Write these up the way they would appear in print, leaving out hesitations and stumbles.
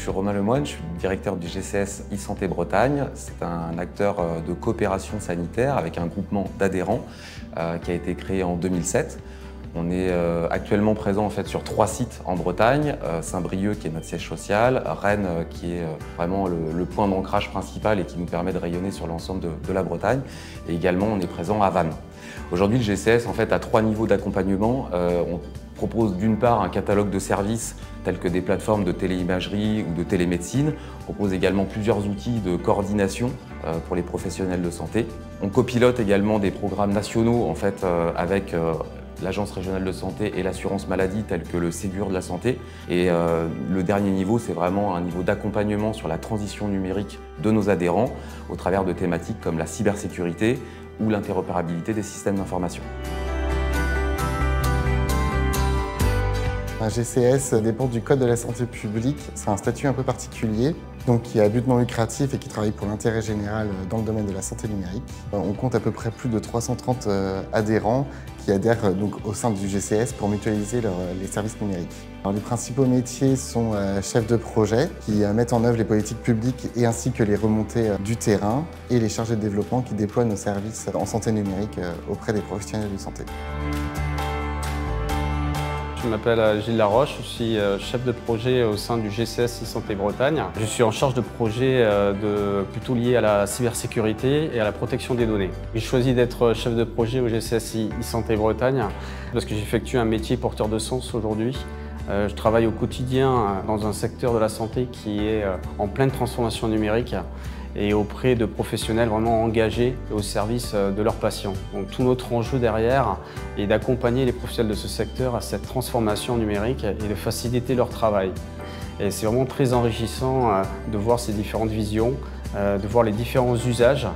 suis Romain Lemoine, je suis directeur du GCS e-Santé Bretagne. C'est un acteur de coopération sanitaire avec un groupement d'adhérents qui a été créé en 2007. On est actuellement présent en fait sur 3 sites en Bretagne, Saint-Brieuc qui est notre siège social, Rennes qui est vraiment le point d'ancrage principal et qui nous permet de rayonner sur l'ensemble de la Bretagne, et également on est présent à Vannes. Aujourd'hui le GCS en fait a 3 niveaux d'accompagnement. On propose d'une part un catalogue de services tels que des plateformes de téléimagerie ou de télémédecine. On propose également plusieurs outils de coordination pour les professionnels de santé. On copilote également des programmes nationaux en fait, avec l'Agence régionale de santé et l'assurance maladie tels que le Ségur de la santé. Et le dernier niveau, c'est vraiment un niveau d'accompagnement sur la transition numérique de nos adhérents au travers de thématiques comme la cybersécurité ou l'interopérabilité des systèmes d'information. Un GCS dépend du Code de la santé publique. C'est un statut un peu particulier, donc qui est à but non lucratif et qui travaille pour l'intérêt général dans le domaine de la santé numérique. On compte à peu près plus de 330 adhérents qui adhèrent donc au sein du GCS pour mutualiser les services numériques. Alors, les principaux métiers sont chefs de projet qui mettent en œuvre les politiques publiques et ainsi que les remontées du terrain, et les chargés de développement qui déploient nos services en santé numérique auprès des professionnels de santé. Je m'appelle Gilles Laroche, je suis chef de projet au sein du GCS e-Santé Bretagne. Je suis en charge de projets plutôt liés à la cybersécurité et à la protection des données. J'ai choisi d'être chef de projet au GCS e-Santé Bretagne parce que j'effectue un métier porteur de sens aujourd'hui. Je travaille au quotidien dans un secteur de la santé qui est en pleine transformation numérique et auprès de professionnels vraiment engagés au service de leurs patients. Donc tout notre enjeu derrière est d'accompagner les professionnels de ce secteur à cette transformation numérique et de faciliter leur travail. Et c'est vraiment très enrichissant de voir ces différentes visions, de voir les différents usages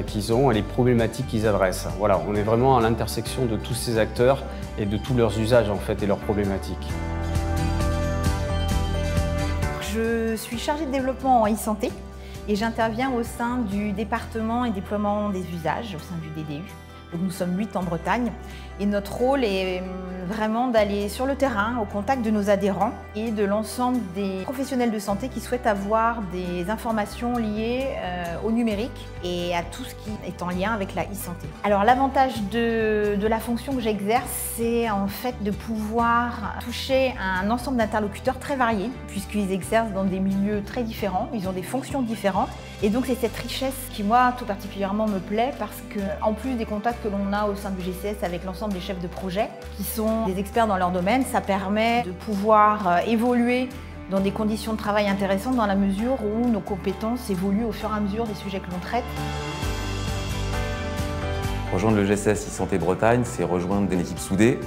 qu'ils ont et les problématiques qu'ils adressent. Voilà, on est vraiment à l'intersection de tous ces acteurs et de tous leurs usages en fait et leurs problématiques. Je suis chargée de développement en e-santé et j'interviens au sein du département et déploiement des usages, au sein du DDU. Donc nous sommes 8 en Bretagne et notre rôle est vraiment d'aller sur le terrain, au contact de nos adhérents et de l'ensemble des professionnels de santé qui souhaitent avoir des informations liées au numérique et à tout ce qui est en lien avec la e-santé. Alors l'avantage de la fonction que j'exerce, c'est en fait de pouvoir toucher un ensemble d'interlocuteurs très variés, puisqu'ils exercent dans des milieux très différents, ils ont des fonctions différentes. Et donc c'est cette richesse qui, moi, tout particulièrement me plaît, parce qu'en plus des contacts que l'on a au sein du GCS avec l'ensemble des chefs de projet, qui sont des experts dans leur domaine, ça permet de pouvoir évoluer dans des conditions de travail intéressantes dans la mesure où nos compétences évoluent au fur et à mesure des sujets que l'on traite. Rejoindre le GCS e-Santé Bretagne, c'est rejoindre des équipes soudées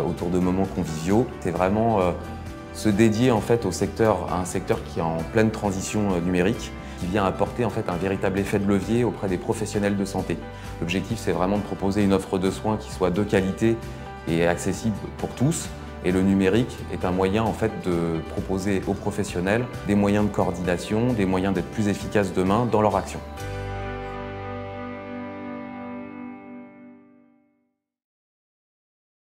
autour de moments conviviaux. C'est vraiment se dédier en fait, à un secteur qui est en pleine transition numérique, qui vient apporter en fait un véritable effet de levier auprès des professionnels de santé. L'objectif, c'est vraiment de proposer une offre de soins qui soit de qualité et accessible pour tous. Et le numérique est un moyen en fait, de proposer aux professionnels des moyens de coordination, des moyens d'être plus efficaces demain dans leur action.